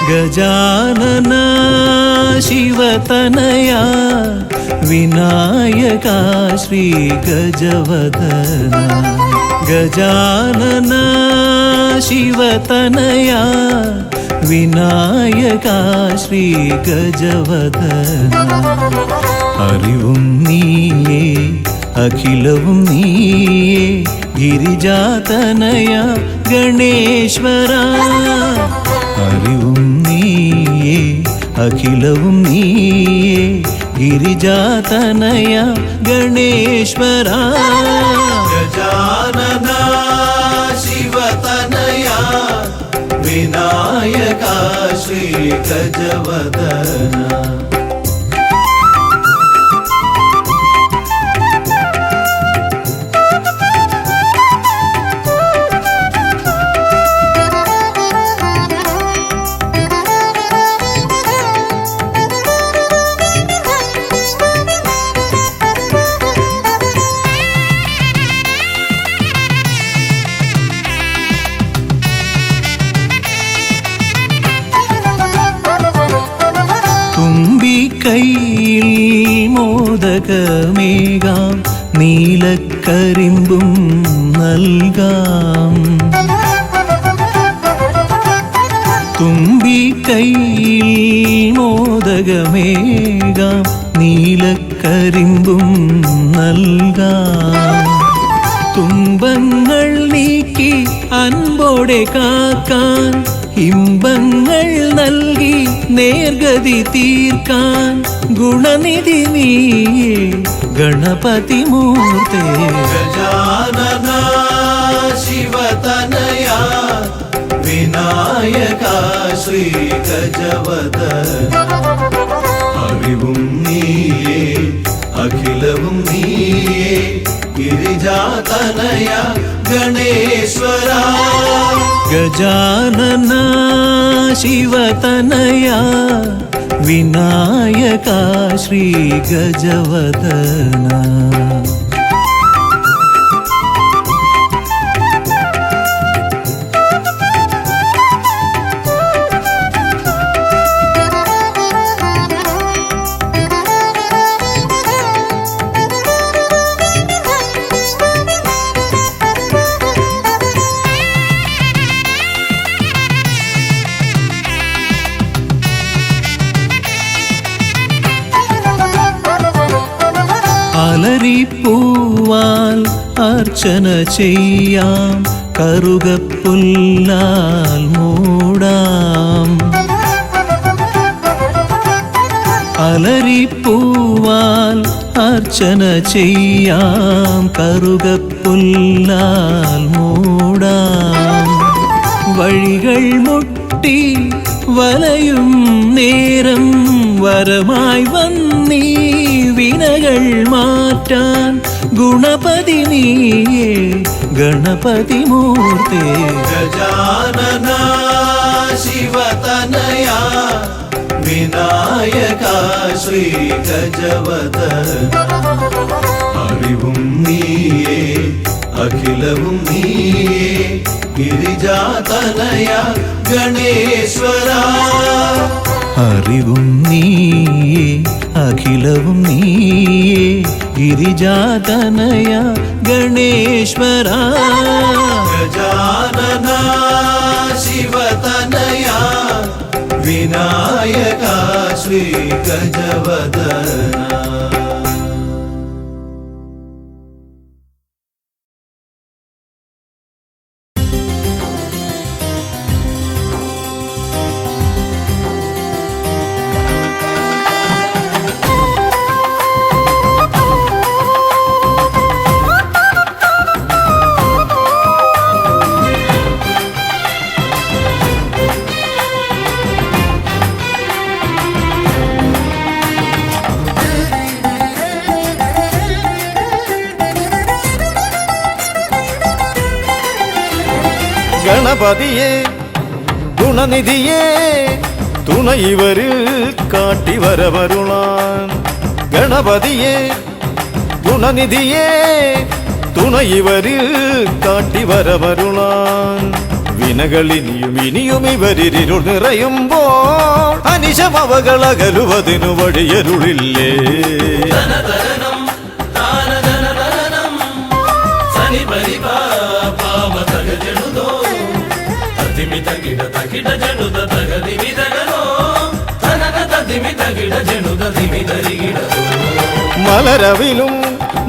गजानन शिवतनया विनायका श्री गजवदना गजानन शिवतनया विनायका श्री गजवदना അറിവും നീയേ അഖിലവും നീയേ ഗിരിജാതനയ ഗണേശ്വര അറിവും നീയേ അഖിലവും നീയേ ഗിരിജാതനയ ഗണേശ്വര ഗജാനന ശിവതനയ വിനായക ശ്രീ ഗജവദന കൈയിൽ മോദകമേകാം നീലക്കരിമ്പും നൽകാം തുമ്പി കൈയിൽ മോദകമേകാം നീലക്കരിമ്പും നൽകാം തുമ്പങ്ങൾ നീക്കി അൻപോടെ കാക്കാൻ ഇമ്പങ്ങൾ നൽകി നേർഗതി തീർക്കാൻ ഗുണനിധി നീയേ ഗണപതി മൂർത്തേ ഗജാനന ശിവതനയ വിനായക ശ്രീ ഗജവദന അറിവും നീയേ അഖിലവും നീയേ ഗിരിജാതനയ ഗണേശ്വര ഗജാനന ശിവതനയ വിനായക ശ്രീ ഗജവദന അലരിപ്പൂവാൽ അർച്ചന ചെയ്യാം കറുകപ്പുല്ലാൽ മൂടാം അലരിപ്പൂവാൽ അർച്ചന ചെയ്യാം കറുകപ്പുല്ലാൽ മൂടാം വഴികൾ മുട്ടി വലയും നേരം വരമായി വന്നീ വിനകൾ മാറ്റാൻ ഗുണപതി നീയേ ഗണപതി മൂർത്തേ ഗജാനന ശിവതനയ വിനായക ശ്രീ ഗജവദന അറിവും നീയേ അഖിലവും നീയേ ഗിരിജാതനയ ഗണേശ്വര അറിവും നീയേ അഖിലവും നീയേ ഗിരിജാതനയ ഗണേശ്വര ഗജാനന ശിവതനയ വിനായക ശ്രീ ഗജവദന ഗണപതിയേ ഗുണനിധിയേ തുണയിവരിൽ കാട്ടി വരവരുളാൻ ഗണപതിയേ ഗുണനിധിയേ തുണയിവരിൽ കാട്ടി വരവരുളാൻ വിനകളിനിയും ഇനിയും ഇവരിരുൾ നിറയുമ്പോൾ അനിശമവകളകലുവതിനു വഴിയരുളില്ലേ. മലരവിലും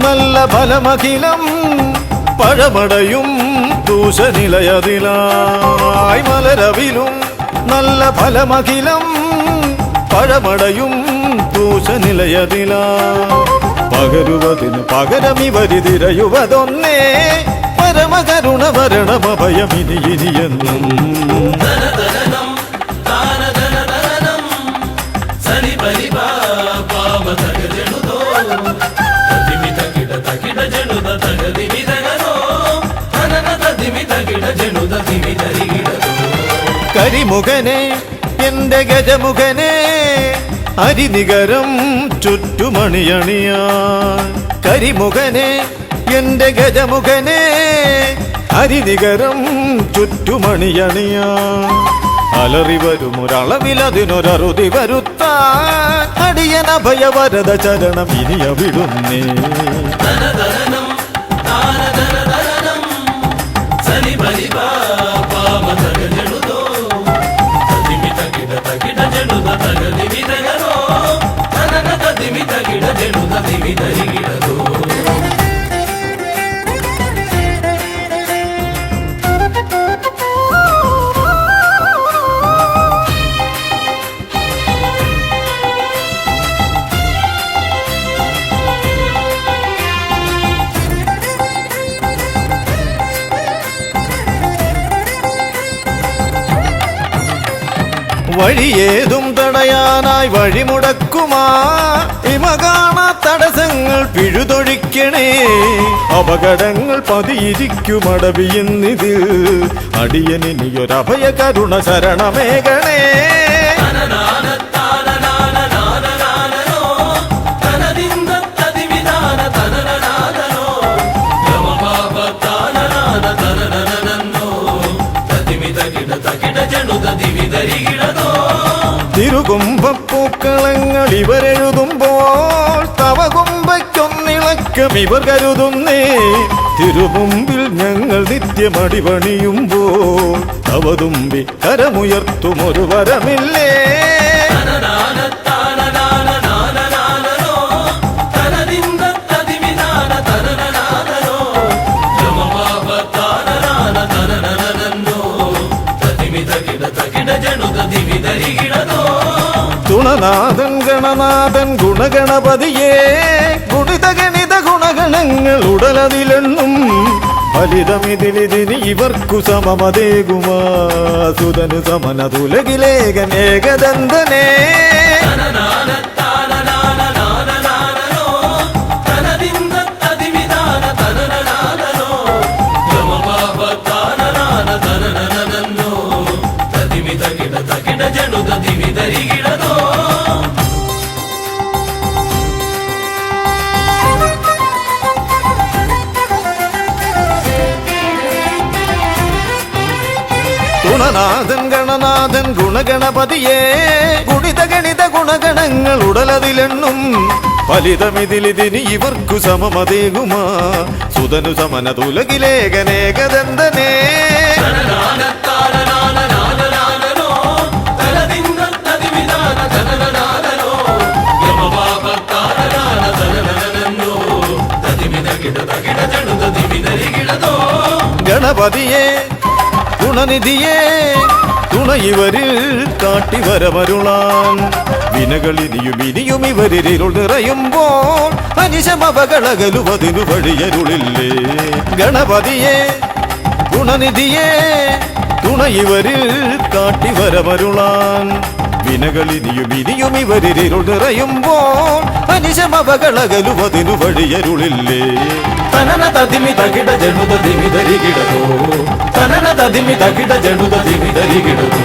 നല്ല ഫലമഖിലം പഴമടയും ദൂഷനിലയതിലായി. മലരവിലും നല്ല ഫലമഖിലം പഴമടയും ദൂഷനിലയതിലാ. പകരുവതിന് പകരമിവരിതിരയുവതൊന്നേ പരമകരുണ ഭരണമഭയമിനി ഇനിയെന്നും. കരിമുഖനെ എന്റെ ഗജമുഖനെ അരിനികരം ചുറ്റുമണിയണിയാൻ. കരിമുഖനെ എന്റെ ഗജമുഖനെ അരിനികരം ചുറ്റുമണിയണിയാൻ. അലറി വരുമൊരളവിലതിനൊരറുതി വരുത്താൻ അടിയനഭയവരദ ചരണം ഇനിയവിടുന്നേ. വഴിയേതും തടയാനായി വഴിമുടക്കുമാ ഇമകാണ തടസ്സങ്ങൾ പിഴുതൊഴിക്കണേ. അപകടങ്ങൾ പതിയിരിക്കുമടവിയെന്നിതിൽ അടിയനിയൊരഭയ കരുണ ശരണമേകണേ. തിരുകുംഭപ്പൂക്കളങ്ങൾ ഇവരെഴുതുമ്പോൾ തവകുംഭയ്ക്കൊന്നിളക്കം ഇവർ കരുതുന്നേ. തിരുമുമ്പിൽ ഞങ്ങൾ നിത്യമടിപണിയുമ്പോൾ തവതുമ്പി കരമുയർത്തുമൊരു വരമില്ലേ. തുണനാഥൻ ഗണനാഥൻ ഗുണഗണപതിയേ ഗുണിത ഗണിത ഗുണഗണങ്ങൾ ഉടലതിലെണ്ണും. ഫലിതമിതിലിതിന് ഇവർക്കു സമമതേകുമാ സുതനു സമനതുലകിലേകൻ ഏകദന്തനേ. ഗുണനാഥൻ ഗണനാഥൻ ഗുണഗണപതിയേ ഗുണിത ഗണിത ഗുണഗണങ്ങൾ ഉടലതിലെണ്ണും. ഫലിതമിതിലിതിന് ഇവർക്കു സമമതേകുമാ സുതനു സമനതുലകിലേകനേകദന്തനേ. ഗണപതിയേ ഗുണനിധിയേ തുണയിവരിൽ കാട്ടിവരമരുളാൻ. വിനകളിനിയും ഇനിയും ഇവരിരുൾ നിറയുമ്പോൾ അനിശമവകളകലുവതിനു വഴിയരുളില്ലേ. ഗണപതിയേ ഗുണനിധിയേ തുണയിവരിൽ കാട്ടിവരമരുളാൻ. വിനകളിനിയും ഇനിയും ഇവരിരുൾ നിറയുമ്പോൾ അനിശമവകളകലുവതിനു വഴിയരുളില്ലേ. തനന തതിമി തകിട ജനുത ദിമിതരികിടതോ തനന തതിമി തകിട ജനുത ദിമിതരികിടതോ.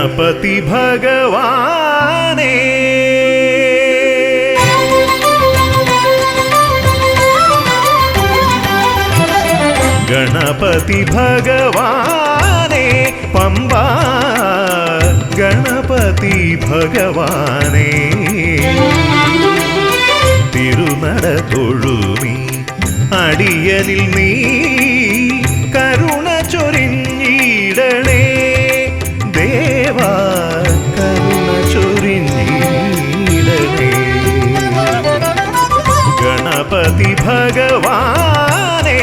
ഗണപതി ഭഗവാനേ ഗണപതി ഭഗവാനേ പമ്പ ഗണപതി ഭഗവാനേ തിരുനട തൊഴുമി അടിയനിൽ നീ കരുണ ചൊരിഞ്ഞിടണേ ദേവാ കരുണ ചൊരിഞ്ഞിടണേ ഗണപതി ഭഗവാനേ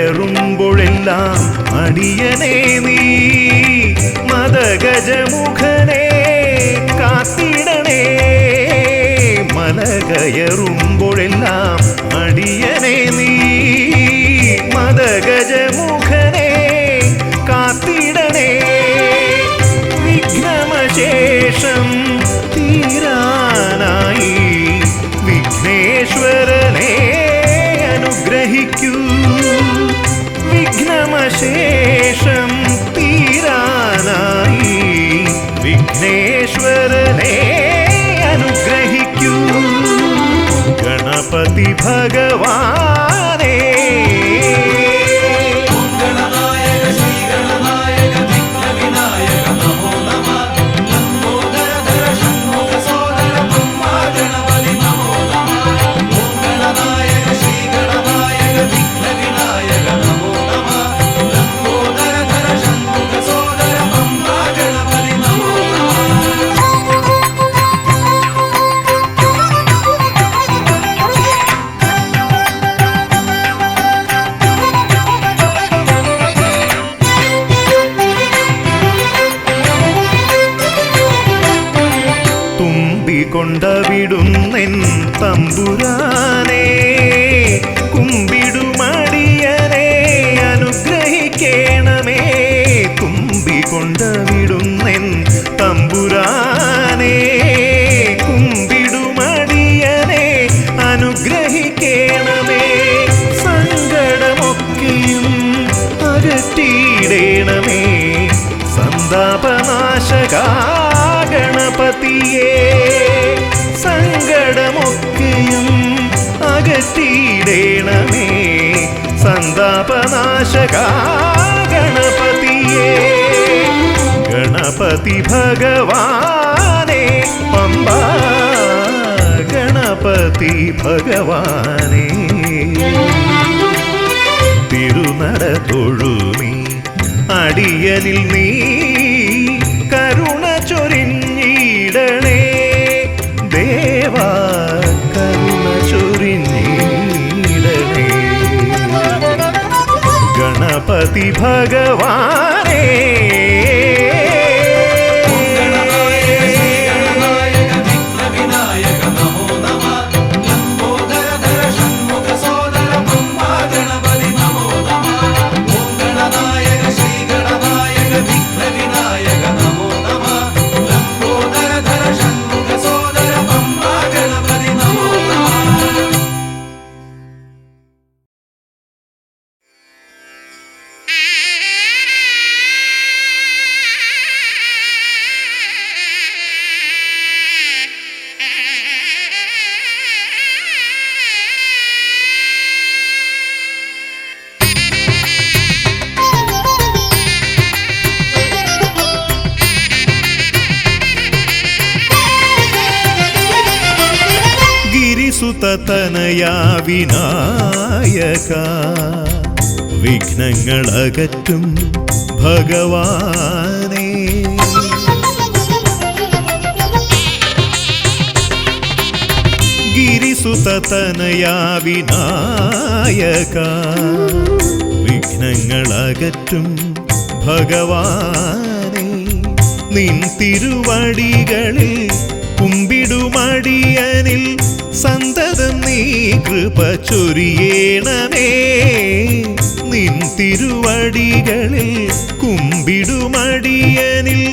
കയറുമ്പോഴെല്ലാം അടിയനേ നീ മദഗജമുഖനെ കാത്തിടണേ മല കയറുമ്പോഴെല്ലാം അടിയനേ നീ മദഗജമുഖനെ കാത്തിടണേ വിഘ്നമശേഷം തീരാനായി വിഘ്നേശ്വരനെ അനുഗ്രഹിക്കൂ വിഘ്നമശേഷം തീരാനായി വിഘ്നേശ്വരനെ അനുഗ്രഹിക്കൂ ഗണപതി ഭഗവാനേ കൊണ്ടവിടുന്നെൻ തമ്പുരാനെ കുമ്പിടുമടിയനെ അനുഗ്രഹിക്കണമേ കുമ്പികൊണ്ടവിടുന്നെൻ തമ്പുരാനെ കുമ്പിടുമടിയനെ അനുഗ്രഹിക്കണമേ സങ്കടമൊക്കെയും അകറ്റിയിടണമേ സന്താപനാശകാ ഗണപതിയേ സങ്കടമൊക്കെയും അകറ്റിയിടണമേ സന്താപനാശകാ ഗണപതിയേ ഗണപതി ഭഗവാനേ പമ്പ ഗണപതി ഭഗവാനേ തിരുനട തൊഴുമി അടിയനിൽ നീ കരുണ ചൊരിഞ്ഞിടണേ ദേവാ കരുണ ചൊരിഞ്ഞിടണേ ഗണപതി ഭഗവാനേ സുതതനയാ വിനായക വിഘ്നങ്ങളകറ്റും ഭഗവാനേ ഗിരിസുതനയാ വിനായക വിഘ്നങ്ങളകറ്റും ഭഗവാനേ നിൻ തിരുവടികളിൽ കുമ്പിടുമടിയനിൽ സന്തതം നീ കൃപ ചൊരിയേണമേ നിൻ തിരുവടികളിൽ കുമ്പിടുമടിയനിൽ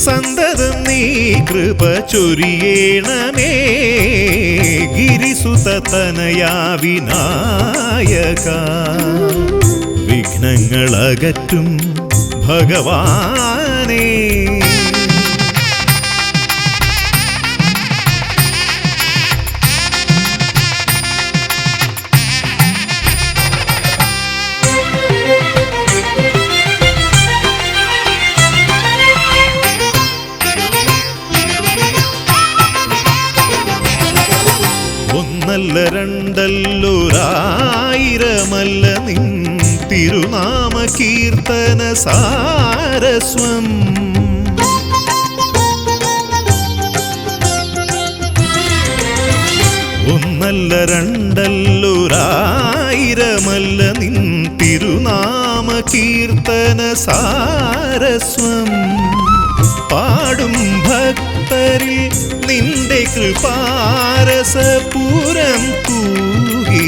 സന്തതം നീ കൃപ ചൊരിയേണമേ ഗിരിസുതനയാ വിനായക വിഘ്നങ്ങളകറ്റും ഭഗവാനേ ഒന്നല്ല രണ്ടല്ലൊരായിരമല്ല നിൻ തിരുനാമ കീർത്തന സാരസ്വം ഒന്നല്ല രണ്ടല്ലൊരായിരമല്ല നിൻ തിരുനാമ കീർത്തന സാരസ്വം പാടും ഭക്തരിൽ നിന്റെ കൃപാരസപൂരം തൂകീരമിപ്പവനേ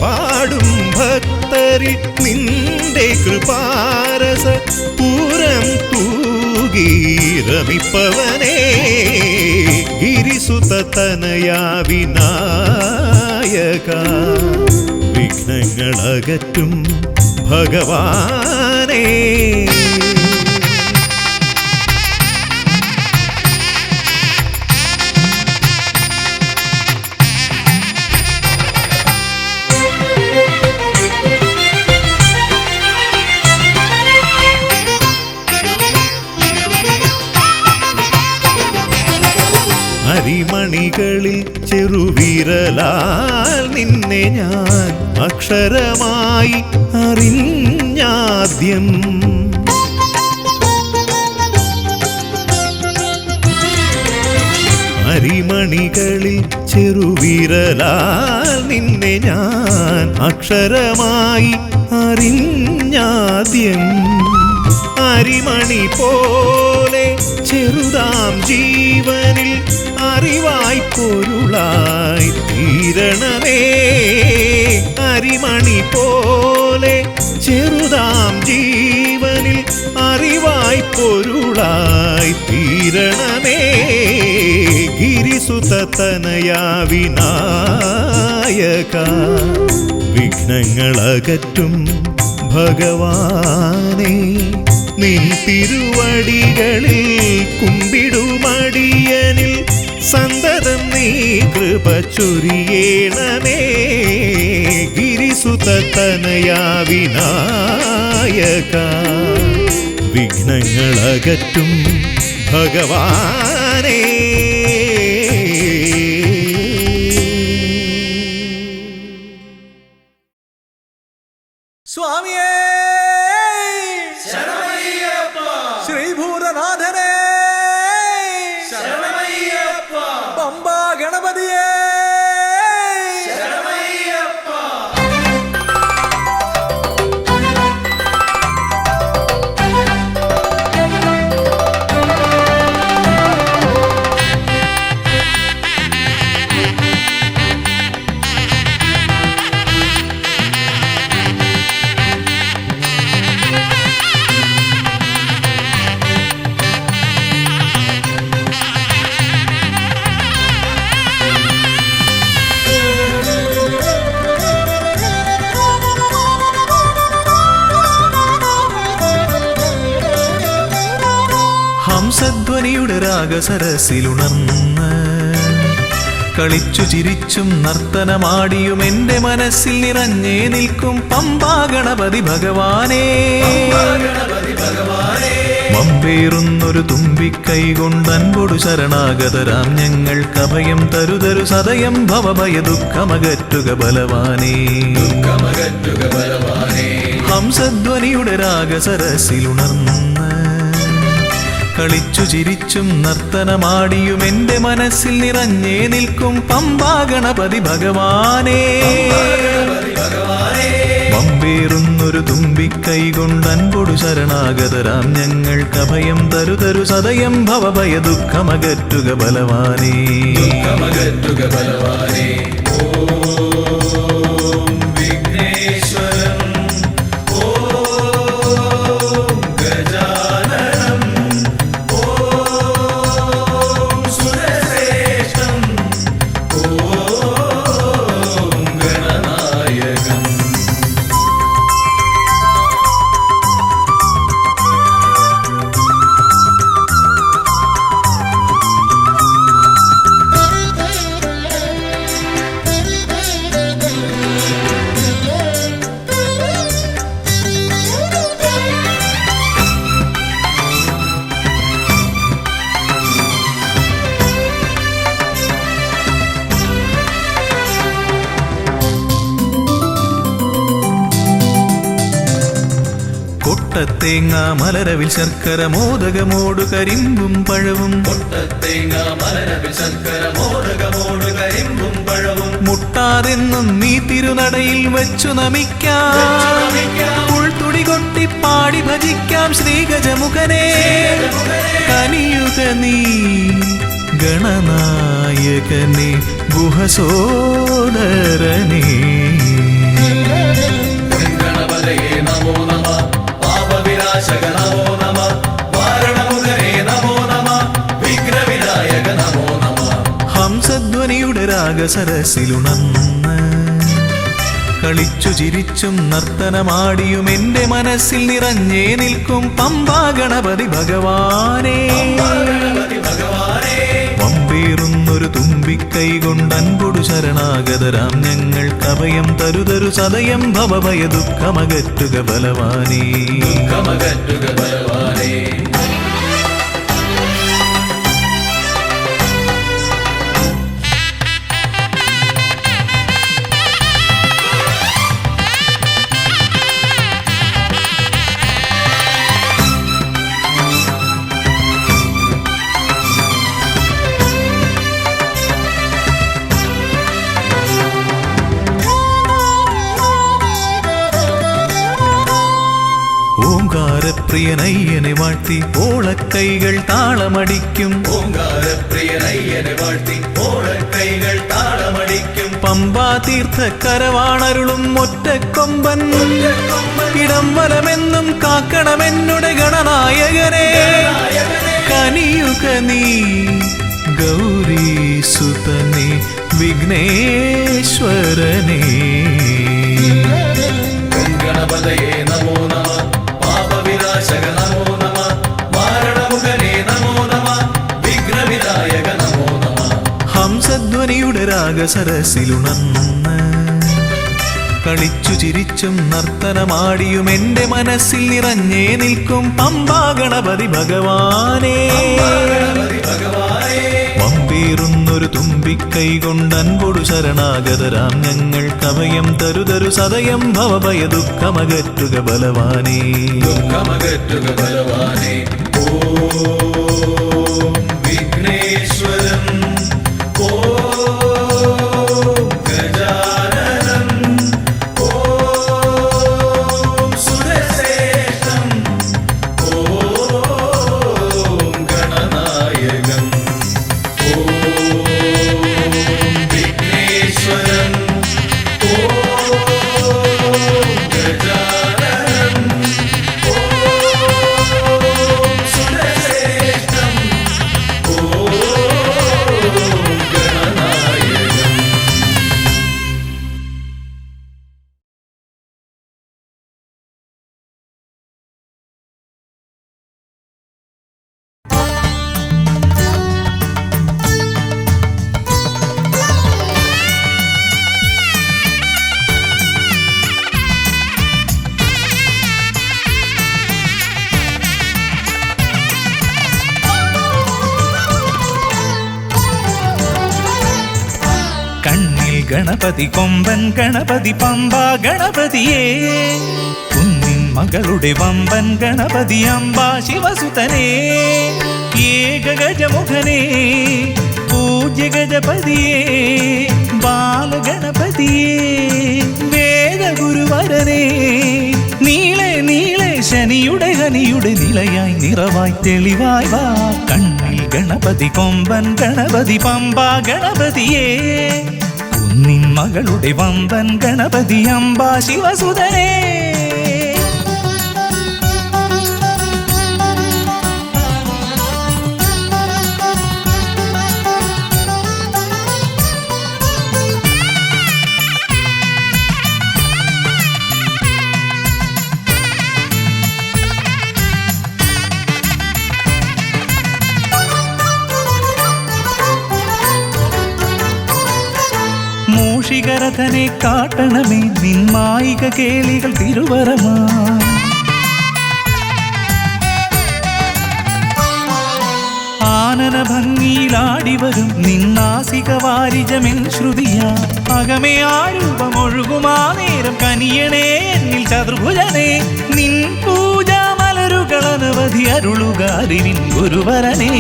പാടും ഭക്തരിൽ നിന്റെ കൃപാരസപൂരം തൂകീരമിപ്പവനേ ഗിരിസുതനയാ വിനായക വിഘ്നങ്ങളകറ്റും ഭഗവാനേ അരിമണികളിൽ ചെറുവിരലാൽ നിന്നെ ഞാൻ അക്ഷരമായി അറിഞ്ഞാദ്യം അരിമണികളിൽ ചെറുവിരലാൽ നിന്നെ ഞാൻ അക്ഷരമായി അറിഞ്ഞാദ്യം അരിമണി പോലെ ചെറുതാം ജീവനിൽ അറിവായി പൊരുളായി തീരണമേ അരിമണി പോലെ ചെറുതാം ജീവനിൽ അറിവായി പൊരുളായി തീരണമേ ഗിരിസുതനയാ വിനായക വിഘ്നങ്ങളകറ്റും ഭഗവാനേ നിൻ തിരുവടികളിൽ കുമ്പിടുമടിയനിൽ സന്തതം നീ കൃപ ചൊരിയേണമേ ഗിരിസുതനയാ വിനായക വിഘ്നങ്ങളകറ്റും ഭഗവാനേ സ്വാമിയേ ശ്രീഭൂതനാഥനേ പമ്പാ ഗണപതിയേ ഹംസധ്വനിയുടെ രാഗസരസിലുണർന്ന് കളിച്ചു ചിരിച്ചും നർത്തനമാടിയും എന്റെ മനസ്സിൽ നിറഞ്ഞേ നിൽക്കും പമ്പാ ഗണപതി ഭഗവാനേ മമ്പേറുന്നൊരു തുമ്പിക്കൈ കൊണ്ടൻപൊടു ശരണാഗതരാം ഞങ്ങൾക്ക് അഭയം തരുതരു സദയം ഭവഭയ ദുഃഖമകറ്റുക ബലവാനേ ഹംസധ്വനിയുടെ രാഗസരസിലുണർന്ന് കളിച്ചു ചിരിച്ചും നർത്തനമാടിയും എൻ്റെ മനസ്സിൽ നിറഞ്ഞേ നിൽക്കും പമ്പാ ഗണപതി ഭഗവാനേ. പമ്പേറുന്നൊരു തുമ്പിക്കൈ കൊണ്ടൻപൊടു ശരണാഗതരാം ഞങ്ങൾക്ക് അഭയം തരുതരു സദയം ഭവഭയ ദുഃഖമകറ്റുക ബലവാനേ. കൊട്ടത്തേങ്ങ മലരവിൽ ശർക്കര മോദകമോടു കരിമ്പും പഴവും മുട്ടാതെന്നും നീ തിരുനടയിൽ വെച്ചു നമിക്കാം. ഉൾത്തുടി കൊട്ടി പാടി ഭജിക്കാം ശ്രീഗജമുഖനെ. കനിയുക നീ ഗണനായകനെ ഗുഹസോദരനേ. ഹംസധ്വനിയുടെ രാഗസരസിലുണർന്ന് കളിച്ചു ചിരിച്ചും നർത്തനമാടിയും എൻ്റെ മനസ്സിൽ നിറഞ്ഞേ നിൽക്കും പമ്പാ ഗണപതി ഭഗവാനേ. പമ്പേറുന്നൊരു തുമ്പിക്കൈ കൊണ്ടൻപൊടു ശരണാഗതരാം ഞങ്ങൾക്ക് അഭയം തരുതരു സദയം ഭവഭയ ദുഃഖമകറ്റുക ബലവാനേ. ഓംകാരപ്രിയനയ്യനെ വാഴ്ത്തി ഓളക്കൈകൾ താളമടിക്കും. പമ്പാ തീർത്ഥക്കരവാണരുളും ഒറ്റക്കൊമ്പൻ. ഇടം വലമെന്നും കാക്കണമെന്നുടെ ഗണനായകനെ. കനിയുക നീ ഗൗരീസുതനെ വിഘ്നേശ്വരനേ. ഗണപതയേ നമോ നമഃ. പാപവിനാശക നമോ നമഃ. മാരണമുഖനേ നമോ നമഃ. വിഘ്നവിനായക നമോ നമഃ. ഹംസധ്വനിയുടെ രാഗസരസിലുണർന്ന് കളിച്ചു ചിരിച്ചും നർത്തനമാടിയും എൻ്റെ മനസ്സിൽ നിറഞ്ഞേ നിൽക്കും പമ്പാ ഗണപതി ഭഗവാനേ. പമ്പേറുന്നൊരു തുമ്പിക്കൈ കൊണ്ടൻപൊടു ശരണാഗതരാം ഞങ്ങൾക്ക് അഭയം തരുതരു സദയം ഭവഭയ ദുഃഖമകറ്റുക ബലവാനേ. ഓം വിഘ്നേശ്വരം ഗണപതി കൊമ്പൻ ഗണപതി പമ്പാ ഗണപതിയേ. കുന്നിൻ മകളുടെ വമ്പൻ ഗണപതി അംബാ ശിവസുതനേ ഏകഗജമുഖനേ പൂജ്യ ഗജപതിയേ ബാലഗണപതിയേ വേദഗുരുവരനേ നീളെ നീളെ ശനിയുടെ ഹനിയുടെ നിലയായി നിറവായി തെളിവായി വാ കണ്ണിൽ ഗണപതി കൊമ്പൻ ഗണപതി പമ്പാ ഗണപതിയേ കുന്നിൻ മകളുടെ വമ്പൻ ഗണപതി അംബാ ശിവസുതനേ മൂഷികരഥനെ കാട്ടണമേ നിന്മായിക കേളികൾ തിരുവരമാ ആനന ഭംഗിയിലാടിവരും നിന്നാസിക വാരിജമെൻ ശ്രുതിയാ അകമേ ആരൂപമൊഴുകുമാ നേരം കനിയണേ എന്നിൽ ചതുർഭുജനേ നിൻ പൂജ മലരുകൾ അനവധി അരുളുകാരിൻ ഗുരുവരനേ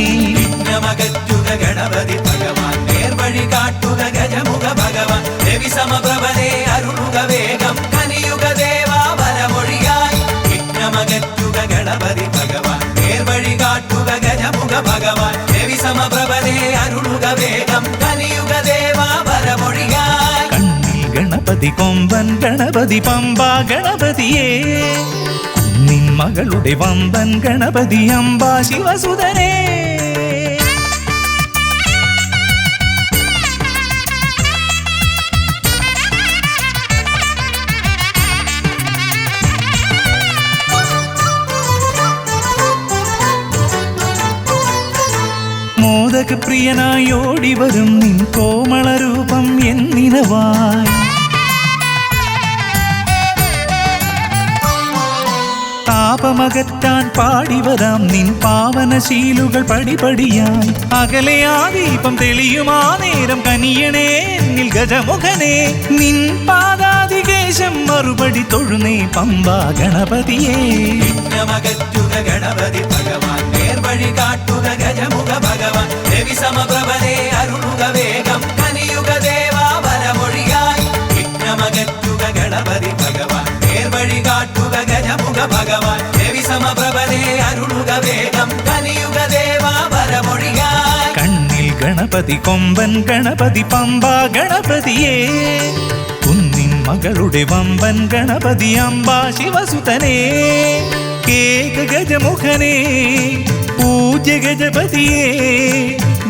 ഗണപതി ഭഗവാൻ നേർവഴി കാട്ടുക ഗജമുഖ ഭഗവാൻ രവി സമപ്രഭനെ അരുളുക വേഗം കനിയുക ദേവാ വരമൊഴിയായി വിഘ്നമകറ്റുക ഗണപതി ഭഗവാൻ നേർവഴി കാട്ടുക ഗജമുഖ ഭഗവാൻ രവി സമപ്രഭനെ അരുളുക വേഗം കനിയുക ദേവാ വരമൊഴിയായി കണ്ണിൽ ഗണപതി കൊമ്പൻ ഗണപതി പമ്പാ ഗണപതിയേ കുന്നിൻ മകളുടെ വമ്പൻ ഗണപതി അംബാ ശിവസുതനേ മോദകപ്രിയനായി ഓടിവരും നിൻ കോമളരൂപം എന്നിനവായി താപമകറ്റാൻ പാടിവരാം നിൻ പാവനശീലുകൾ പടിപടിയായി അകലെ ആ ദീപം തെളിയുമാ നേരം കനിയണേ എന്നിൽ ഗജമുഖനേ നിൻ പാദാതികേശം മറുപടി തൊഴുന്നേ പമ്പാ ഗണപതിയേ വിഘ്നമകറ്റുക ഗണപതി ഭഗവാൻ നേർവഴി കാട്ടുക ഗജമുഖ ഭഗവാൻ രവി സമപ്രഭനെ അരുളുക വേഗം കനിയുക ദേവാ വരമൊഴിയായി വിഘ്നമകറ്റുക ഗണപതി ഭഗവാൻ നേർവഴി കാട്ടുക ഗജമുഖ ഭഗവാൻ രവി സമപ്രഭനെ അരുളുക വേഗം കനിയുക ദേവാ വരമൊഴിയായി കണ്ണിൽ ഗണപതി കൊമ്പൻ ഗണപതി പമ്പാ ഗണപതിയേ കുന്നിൻ മകളുടെ വമ്പൻ ഗണപതി അംബാ ശിവസുതനേ ഏകഗജമുഖനേ പൂജ്യ ഗജപതിയേ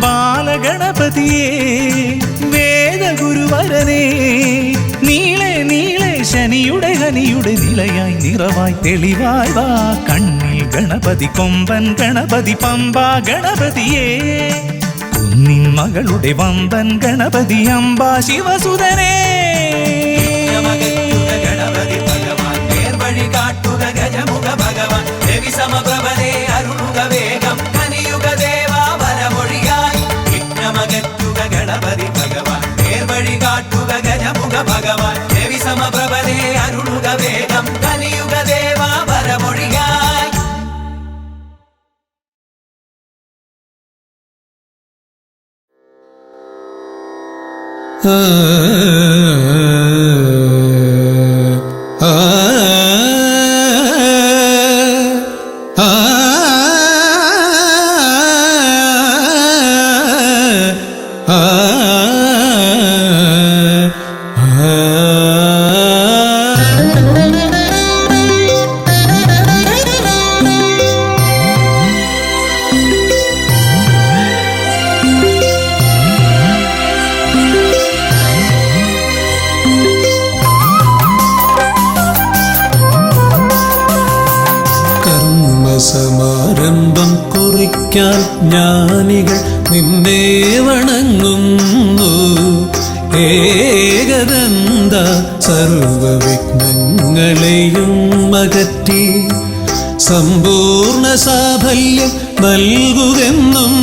ബാലഗണപതിയേ വേദഗുരുവരനേ നീളെ നീളെ ശനിയുടെ ഹനിയുടെ നിലയായി നിറവായി തെളിവായി വാ കണ്ണിൽ ഗണപതി കൊമ്പൻ ഗണപതി പമ്പാ ഗണപതിയേ കുന്നിൻ മകളുടെ വമ്പൻ ഗണപതി അംബാ ശിവസുതനേ ഗണപതി ഭഗവാൻ നേർവഴി കാട്ടുക ഗജമുഖ ഭഗവാൻ രവി സമപ്രഭനെ അരുളുക വേഗം കനിയുക ദേവാ വരമൊഴിയായി വിഘ്നമകറ്റുക ഗണപതി ഭഗവാൻ നേർവഴി കാട്ടുക ഗജമുഖ ഭഗവാൻ രവി സമപ്രഭനെ അരുളുക വേഗം കനിയുക ദേവാ വരമൊഴിയായി സമാരംഭം കുറിക്കാൻ ജ്ഞാനികൾ നിന്നെ വണങ്ങുന്നു. ഏകദന്ത സർവവിഘ്നങ്ങളെയും അകറ്റി സമ്പൂർണ്ണ സാഫല്യം നൽകുകെന്നും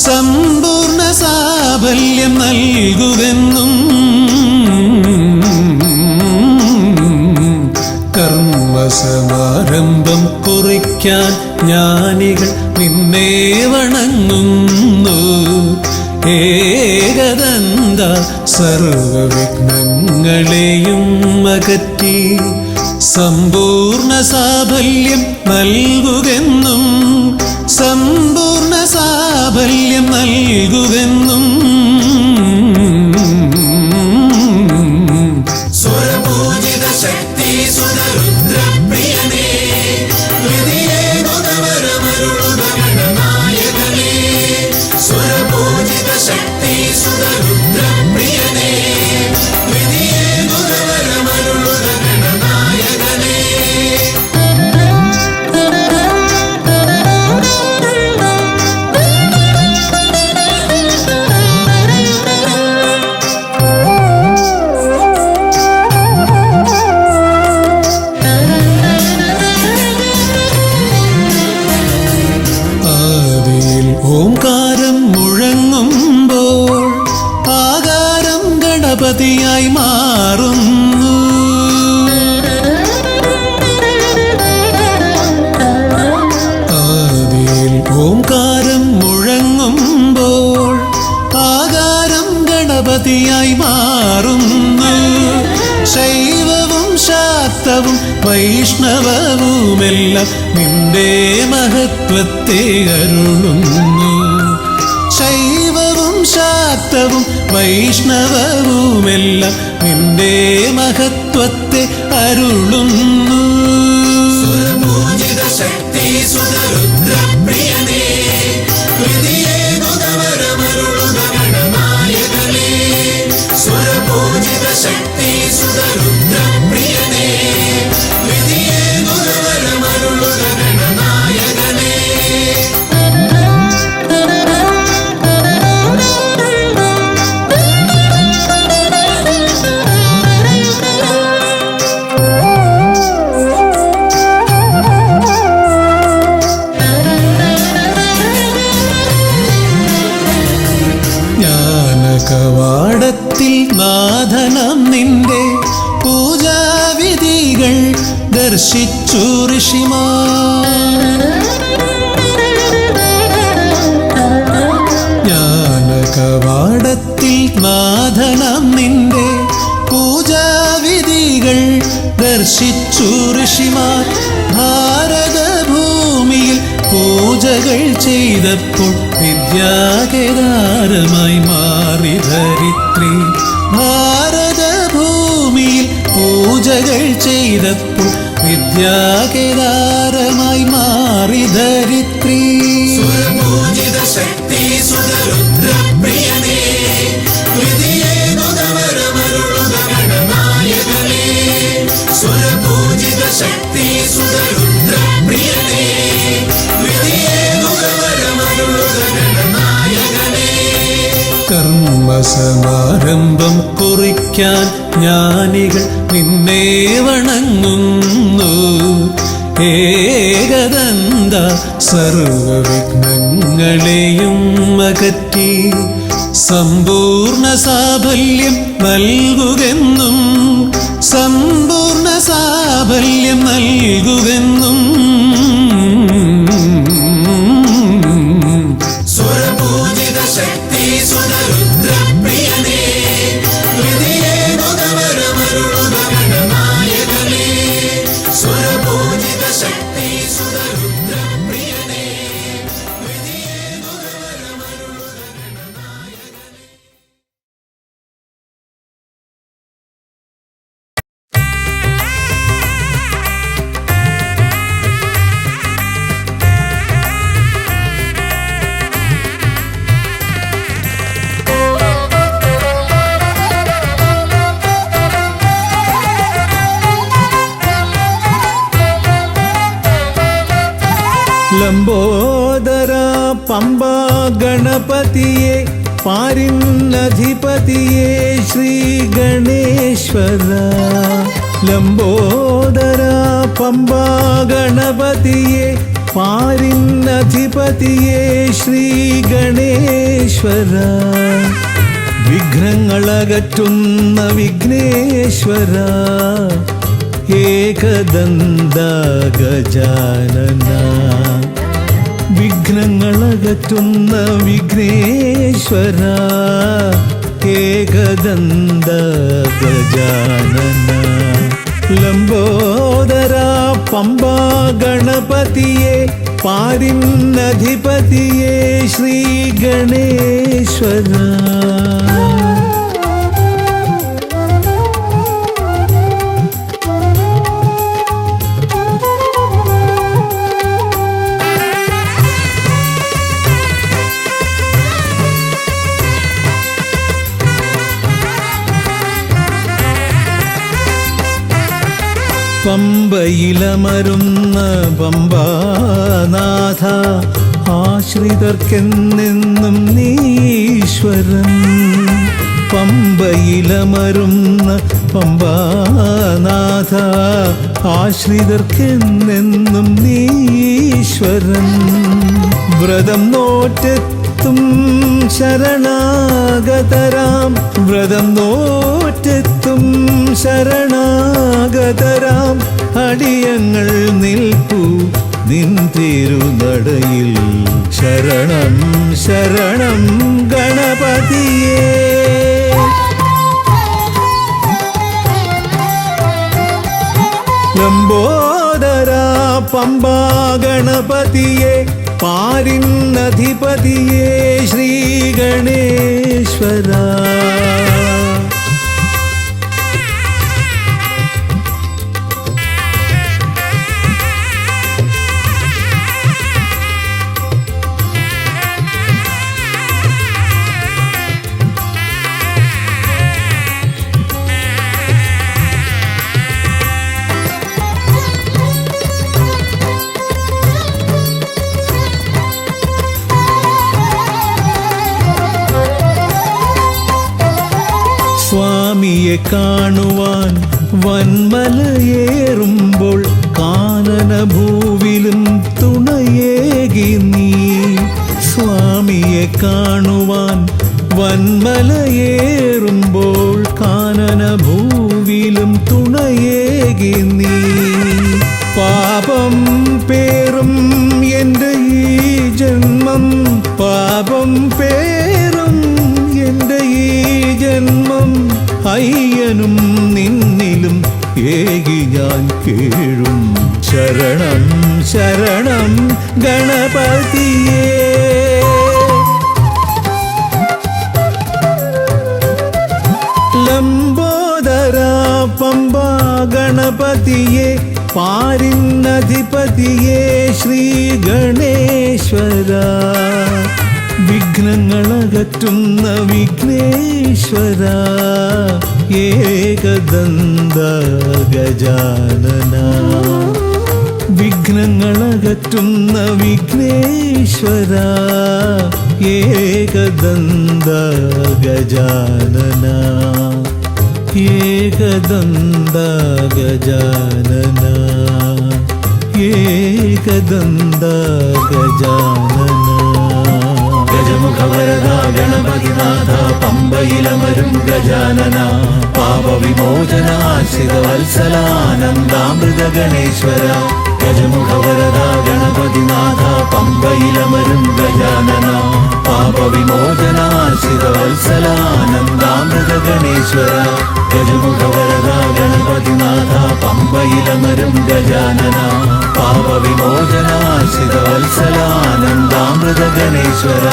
സമ്പൂർണ്ണ സാഫല്യം നൽകുകെന്നും കർമ്മസമാ കുറിക്കാൻ ജ്ഞാനികൾ നിന്നെ വണങ്ങുന്നു. ഏകദന്ത സർവവിഘ്നങ്ങളെയും അകറ്റി സമ്പൂർണ്ണ സാഫല്യം നൽകുകെന്നും സമ്പൂർണ്ണ സാഫല്യം നൽകുകെന്നും സ്വരപൂജിത ശക്തി സുതരുദ്രപ്രിയനേ ഹൃദയേ ഗുണവരമരുളുക ഗണനായകനേ. സ്വരപൂജിത ശക്തി സുതരുദ്രപ്രിയനേ ഹൃദയേ ഗുണവരമരുളുക ഗണനായകനേ. ആദിയിൽ ഓംകാരം മുഴങ്ങുമ്പോൾ ആകാരം ഗണപതിയായി മാറുന്നു. ആദിയിൽ ഓംകാരം മുഴങ്ങുമ്പോൾ ആകാരം ഗണപതിയായി മാറുന്നു. ശൈവവും ശാക്തവും വൈഷ്ണവവുമെല്ലാം നിന്റെ മഹത്വത്തെ അരുളുന്നു. ശൈവവും ശാക്തവും വൈഷ്ണവവുമെല്ലാം നിന്റെ മഹത്വത്തെ അരുളുന്നു. സ്വരപൂജിത ശക്തി സുതരുദ്രപ്രിയനേ ഹൃദയേ ഗുണവരമരുളുക ഗണനായകനേ. സ്വരപൂജിത ശക്തി സുതരുദ്രപ്രിയനേ ഹൃദയേ ഗുണവരമരുളുക ഗണനായകനേ. ജ്ഞാനകവാടത്തിൽ നാഥനം നിന്റെ പൂജാവിധികൾ ദർശിച്ചു ഋഷിമാർ. ജ്ഞാനകവാടത്തിൽ നാഥനം നിന്റെ പൂജാവിധികൾ ദർശിച്ചു ഋഷിമാർ. ഭാരതഭൂമിയിൽ പൂജകൾ ചെയ്തപ്പോൾ വിദ്യാകേദാരമായി മാറി ധരിത്രി. ഭാരതഭൂമിയിൽ പൂജകൾ ചെയ്തപ്പോൾ വിദ്യാകേദാരമായി മാറി ധരിത്രി. സ്വരപൂജിത ശക്തി സുതരുദ്രപ്രിയനേ ഹൃദയേ ഗുണവരമരുളുക ഗണനായകനേ. സ്വരപൂജിത ശക്തി സുതരുദ്രപ്രിയനേ ഹൃദയേ ഗുണവരമരുളുക ഗണനായകനേ. കർമ്മസമാരംഭം കുറിക്കാൻ ജ്ഞാനികൾ നിന്നെ വണങ്ങുന്നു. ഏകദന്ത സർവവിഘ്നങ്ങളെയും അകറ്റി സമ്പൂർണ്ണ സാഫല്യം നൽകുകെന്നും സമ്പൂർണ്ണ സാഫല്യം നൽകുകെന്നും സ്വരപൂജിത ശക്തി സുതരുദ്രപ്രിയനേ ഹൃദയേ ഗുണവരമരുളുക ഗണനായകനേ. സ്വരപൂജിത ശക്തി സുതരുദ്രപ്രിയനേ ഹൃദയേ ഗുണവരമരുളുക ഗണനായകനേ. ലംബോദര പമ്പ ഗണപതിയെ പാരിന്നധിപതിയെ ശ്രീ ഗണേശ്വര. ലംബോദര പമ്പ ഗണപതിയെ പാരിന്നധിപതിയെ ശ്രീ ഗണേശ്വര. വിഘ്നങ്ങളകറ്റുന്ന വിഘ്നേശ്വര. ഏകദന്ത ഗജാനന വിഘ്നങ്ങളകറ്റുന്ന വിഘ്നേശ്വര ഏകദന്ത ഗജാനന ലംബോദര പമ്പാ ഗണപതിയെ പാരിന്നധിപതിയെ ശ്രീ ഗണേശ്വര പമ്പയിലമരുന്ന പമ്പാനാഥ ആശ്രിതർക്കെന്നെന്നും നീശ്വരൻ പമ്പയിലമരുന്ന പമ്പാനാഥ ആശ്രിതർക്കെന്നെന്നും നീശ്വരൻ വ്രതം നോറ്റെത്തും ശരണാഗതരാം വ്രതം നോറ്റെത്തും ശരണാഗതരാം അടിയങ്ങൾ നിൽപ്പു നിൻ തിരുനടയിൽ ശരണം ശരണം ഗണപതിയേ ലംബോദര പമ്പാ ഗണപതിയെ പാരിന്നധിപതിയെ ശ്രീ ഗണേശ്വര സ്വാമിയെ കാണുവാൻ വന്മലയേറുമ്പോൾ കാനനഭൂവിലും തുണയേകി നീ സ്വാമിയെ കാണുവാൻ വന്മലയേറുമ്പോൾ കാനനഭൂവിലും തുണയേകി നീ പാപം പേറും എൻ്റെ ഈ ജന്മം പാപം പേറും എൻ്റെ ഈ ജന്മം അയ്യനും നിന്നിലും ഏകി ഞാൻ കേഴും ശരണം ശരണം ഗണപതിയേ ലംബോദര പമ്പാ ഗണപതിയെ പാരിന്നധിപതിയെ ശ്രീ ഗണേശ്വര വിഘ്നങ്ങളകറ്റുന്ന വിഘ്നേശ്വര ഏകദന്ത ഗജാനന വിഘ്നങ്ങളകറ്റുന്ന വിഘ്നേശ്വര ഏകദന്ത ഗജാനന ഏകദന്ത ഗജാനന ഏകദന്ത ഗജാനന ഗജമുഖവരദ ഗണപതിനാഥ പമ്പയിലമരും ഗജാനന പാപവിമോചന ആശ്രിതവത്സലാനന്ദാമൃത ഗണേശ്വര ഗജമുഖവരദ ഗണപതിനാഥ പമ്പയിലമരും ഗജാനന പാപവിമോചന ആശ്രിതവത്സലാനന്ദാമൃത ഗണേശ്വര ഗജമുഖവരദ ഗണപതിനാഥ പമ്പയിലമരും ഗജാനന പാപവിമോചന ആശ്രിതവത്സലാനന്ദാമൃത ഗണേശ്വര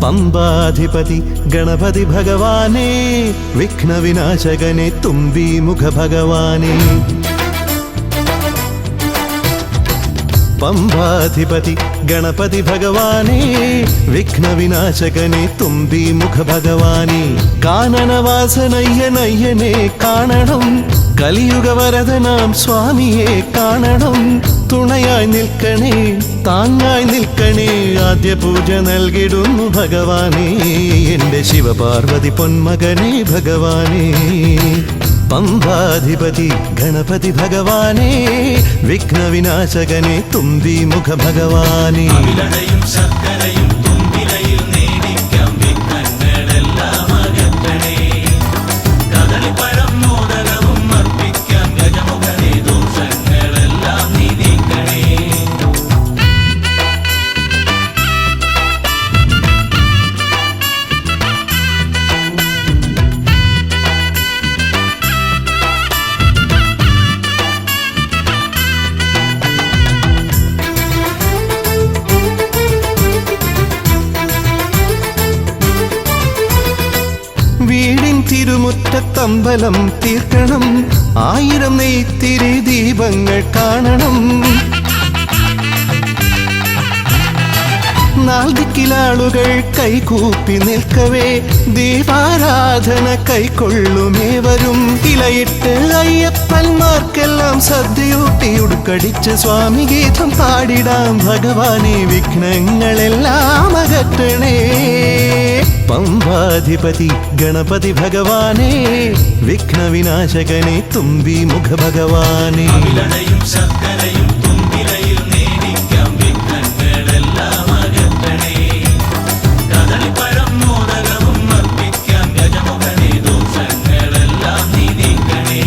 പമ്പാധിപതി ഗണപതി ഭഗവാനേ വിഘ്നവിനാശകനെ തുമ്പീമുഖ ഭഗവാനേ പമ്പാധിപതി ഗണപതി ഭഗവാനേ വിഘ്നവിനാശകനെ തുമ്പി മുഖ ഭഗവാനേ കാനനവാസനയ്യനയ്യനെ കാണണം കലിയുഗ വരദനാം സ്വാമിയെ കാണണം തുണയായി നിൽക്കണേ താങ്ങായി നിൽക്കണേ ആദ്യ പൂജ നൽകിടുന്നു ഭഗവാനേ എന്റെ ശിവപാർവതി പൊന്മകനെ ഭഗവാനേ പമ്പാധിപതി ഗണപതി ഭഗവാനേ വിഘ്നവിനാശകനെ തുമ്പി മുഖ ഭഗവാനേ അവിലടയും ശർക്കരയും തുമ്പിലയിൽ നേടിക്കാം വിഘ്നങ്ങളെല്ലാം അകറ്റണേ കദളിപ്പഴം മോദകവും അർപ്പിക്കാം ഗജമുഖനെ ദോഷങ്ങളെല്ലാം നീ നീക്കണേ വീടിൻ തിരുമുറ്റത്തമ്പലം തീർക്കണം 1000 നെയ്ത്തിരി ദീപങ്ങൾ കാണണം നാൽദിക്കിലാളുകൾ കൈകൂപ്പി നിൽക്കവേ ദീപാരാധന കൈക്കൊള്ളുമേവരും ഇലയിട്ട് അയ്യപ്പന്മാർക്കെല്ലാം സദ്യയൂട്ടി ഉടുക്കടിച്ച് സ്വാമി ഗീതം പാടിടാം ഭഗവാനെ വിഘ്നങ്ങളെല്ലാം അകറ്റണേ പമ്പാധിപതി ഗണപതി ഭഗവാനേ വിഘ്നവിനാശകനെ തുമ്പി മുഖ ഭഗവാനേ അവിലടയും ശർക്കരയും തുമ്പിലയിൽ നേടിക്കാം വിഘ്നങ്ങളെല്ലാം അകറ്റണേ കദളിപ്പഴം മോദകവും അർപ്പിക്കാം ഗജമുഖനെ ദോഷങ്ങളെല്ലാം നീ നീക്കണേ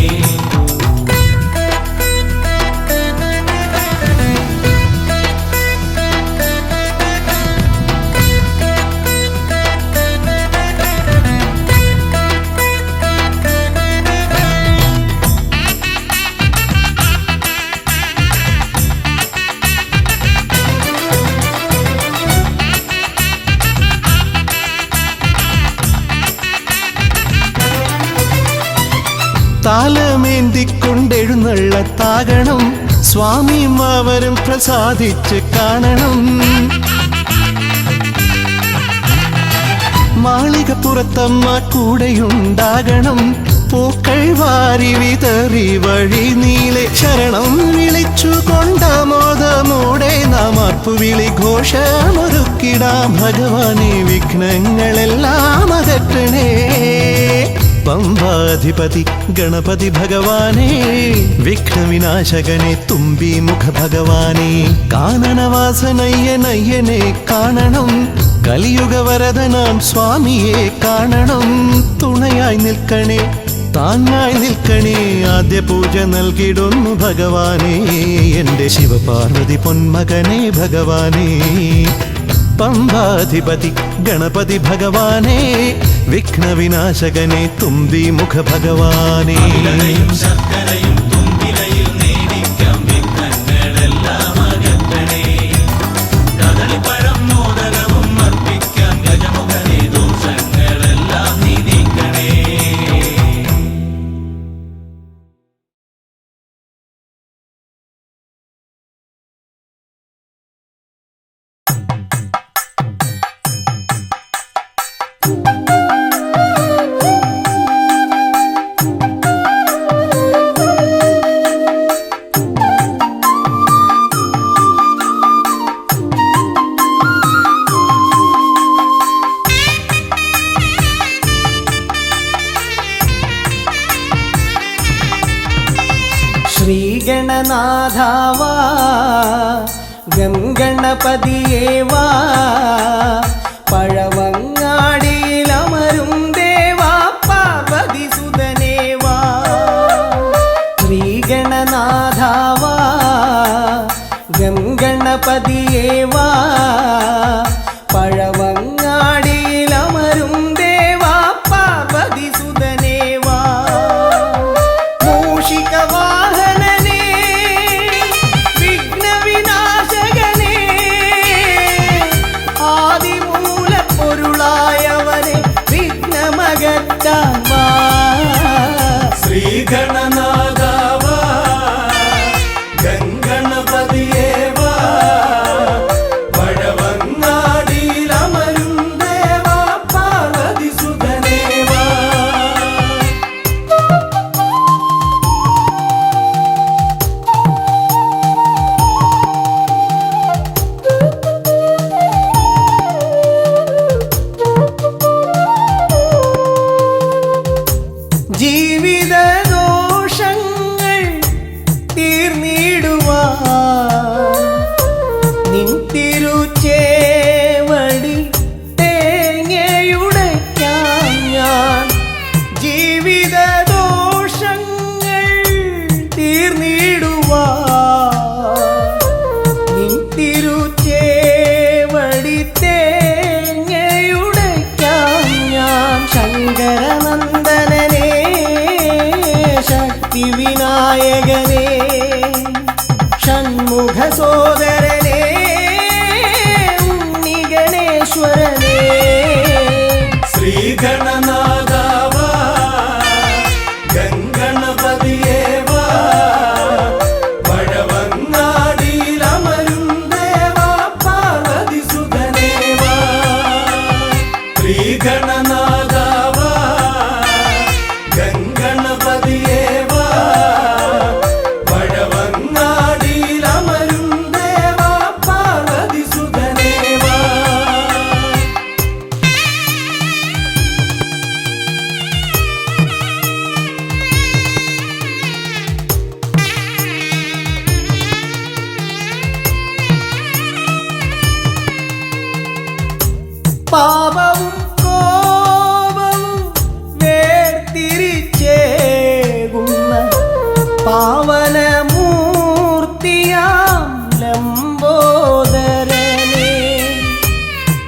താലമേന്തിക്കൊണ്ടെഴുന്നള്ളത്താകണം സ്വാമിയും അവരും പ്രസാദിച്ച് കാണണം മാളികപ്പുറത്തമ്മ കൂടെയുണ്ടാകണം പൂക്കൾ വാരി വിതറി വഴി നീളെ ശരണം വിളിച്ചു കൊണ്ടാമോദമോടെ നാം അർപ്പുവിളി ഘോഷമൊരുക്കിടാം ഭഗവാനെ വിഘ്നങ്ങളെല്ലാം അകറ്റണേ പമ്പാധിപതി ഗണപതി ഭഗവാനേ വിഘ്നവിനാശകനെ തുമ്പി മുഖ ഭഗവാനേ കാനനവാസനയ്യനയ്യനെ കാണണം കലിയുഗ വരദനാം സ്വാമിയെ കാണണം തുണയായി നിൽക്കണേ താങ്ങായി നിൽക്കണേ ആദ്യ പൂജ നൽകിടുന്നു ഭഗവാനേ എന്റെ ശിവപാർവതി പൊന്മകനെ ഭഗവാനേ പമ്പാധിപതി ഗണപതി ഭഗവാനേ വിഘ്നവിനാശകനെ തുമ്പി മുഖ ഭഗവാനേ അവിലടയും ശർക്കരയും തുമ്പിലയിൽ നേടിക്കാം വിഘ്നങ്ങളെല്ലാം അകറ്റണേ കദളിപ്പഴം മോദകവും അർപ്പിക്കാം ഗജമുഖനെ ദോഷങ്ങളെല്ലാം നീ നീക്കണേ ശ്രീഗണനാഥാവാ ഗംഗണപതിയേവാ പഴവങ്ങാടിയിലമരും ദേവാ പാർവതി സുതനേവാ ശ്രീഗണനാഥാവാ ഗംഗണപതിയേവാ പഴവങ്ങാടിയിലമരും ദേവാ പാർവതി സുതനേവാ മൂഷികവാഹനനേ വിഘ്നവിനാശകനേ ആദിമൂലപ്പൊരുളായവനെ വിഘ്നമകറ്റാൻ വാ ശ്രീഗണനാഥാവാ ഗംഗണപതിയേവാ ലംബോദരനേ ഉണ്ണിഗണേശ്വരനേ ശ്രീഗണനാഥാവാ ഗംഗണപതിയേവാ പഴവങ്ങാടിയിലമരും ദേവാ പാർവതിസുതനേവാ ശ്രീഗണനാഥാവാ ഗംഗണപതിയേവാ പഴവങ്ങാടിയിലമരും ദേവാ പാർവതിസുതനേവാ പാപവും കോപവും വേർതിരിച്ചേകുന്ന പാവനമൂർത്തിയാം ലംബോദരനേ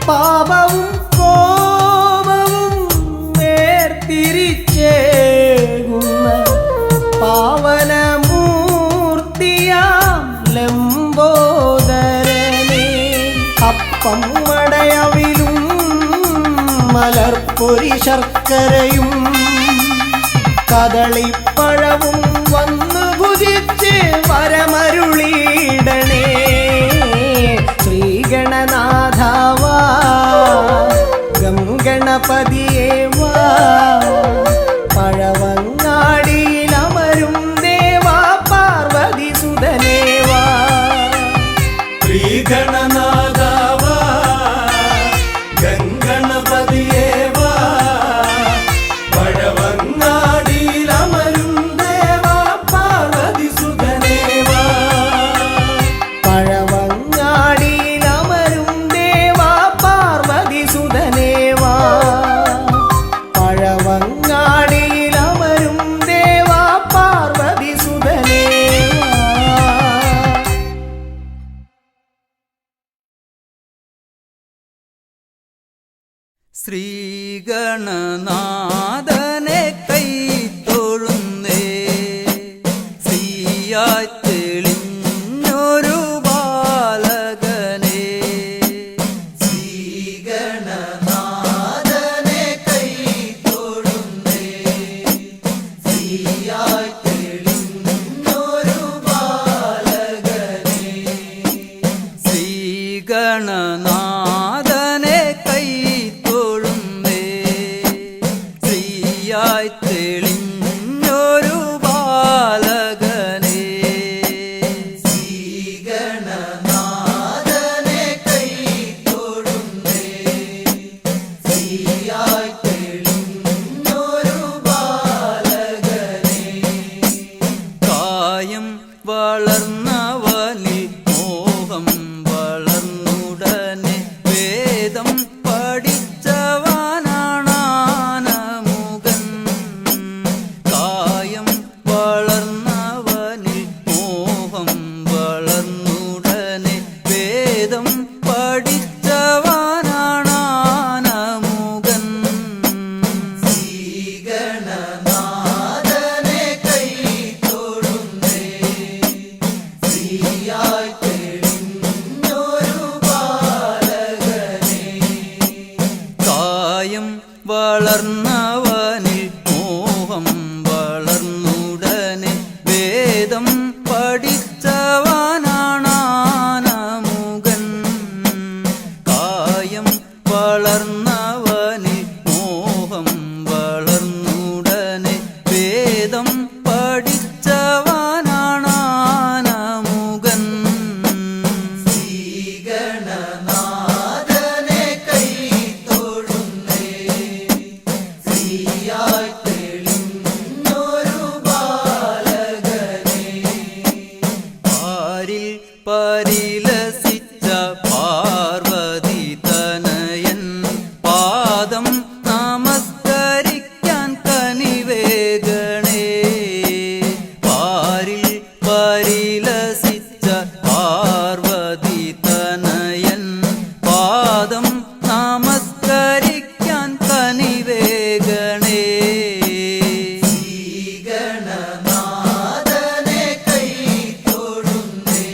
പാപവും കോപവും വേർതിരിച്ചേകുന്ന പാവനമൂർത്തിയാം ലംബോദരനേ അപ്പം മടയവിലും മലർപ്പൊരി ശർക്കരയും കദളിപ്പഴവും വന്നു ഭുജിച്ച് വരമരുളിയിടണേ ശ്രീഗണനാഥാവാ ഗംഗണപതിയേവാ പഴവങ്ങാടിയിലമരും ദേവാ പാർവതിസുതനേവാ ശ്രീഗണനാഥാവാ ഗംഗണപതിയേവാ പഴവങ്ങാടിയിലമരും ദേവാ പാർവതിസുതനേവാ പഴവങ്ങാടിയിലമരും ദേവാ പാർവതിസുതനേവാ പഴവങ്ങാടിയിലമരും ദേവാ പാർവതിസുതനേവാ ശ്രീഗണനാഥനെ കൈത്തൊഴുന്നേ ശ്രീയായി തെളിഞ്ഞൊരു ബാലകനെ ശ്രീഗണനാഥനെ കൈത്തൊഴുന്നേ ശ്രീയായി തെളിഞ്ഞൊരു ബാലകനെ ശ്രീഗണനാഥനെ കൈത്തൊഴുന്നേ ശ്രീയായി തെളിഞ്ഞൊരു ബാലകനെ ശ്രീഗണനാഥനെ കൈത്തൊഴുന്നേ ശ്രീയായി തെളിഞ്ഞൊരു ബാലകനെ കായം വളർന്നവനിൽ മോഹം വളർന്നുടനെ വേദം പഠിച്ചവനാണാനമുകൻ കായം വളർന്നവനിൽ മോഹം വളർന്നുടനെ വേദം പഠിച്ചവനാണാനമുകൻ ശ്രീഗണനാഥനെ കൈത്തൊഴുന്നേ ശ്രീയായി തെളിഞ്ഞൊരു ബാലകനെ കായം വളർന്നവനിൽ മോഹം വളർന്നുടനെ വേദം പഠിച്ചവനാണാനമുകൻ കായം വളർന്നവനിൽ മോഹം വളർന്നുടനെ വേദം പഠിച്ചവനാണാനമുകൻ ശ്രീഗണനാഥനെ കൈത്തൊഴുന്നേ ശ്രീയായി തെളിഞ്ഞൊരു ബാലകനെ പാരിൽ പരിലസിച്ച പാർവതി തനയൻ പാദം നമസ്കരിക്കാൻ കനിവേഗണേ പാരിൽ പരിലസിച്ച പാർവതി തനയൻ പാദം നമസ്കരിക്കാൻ കനിവേഗണേ ശ്രീഗണനാഥനെ കൈത്തൊഴുന്നേ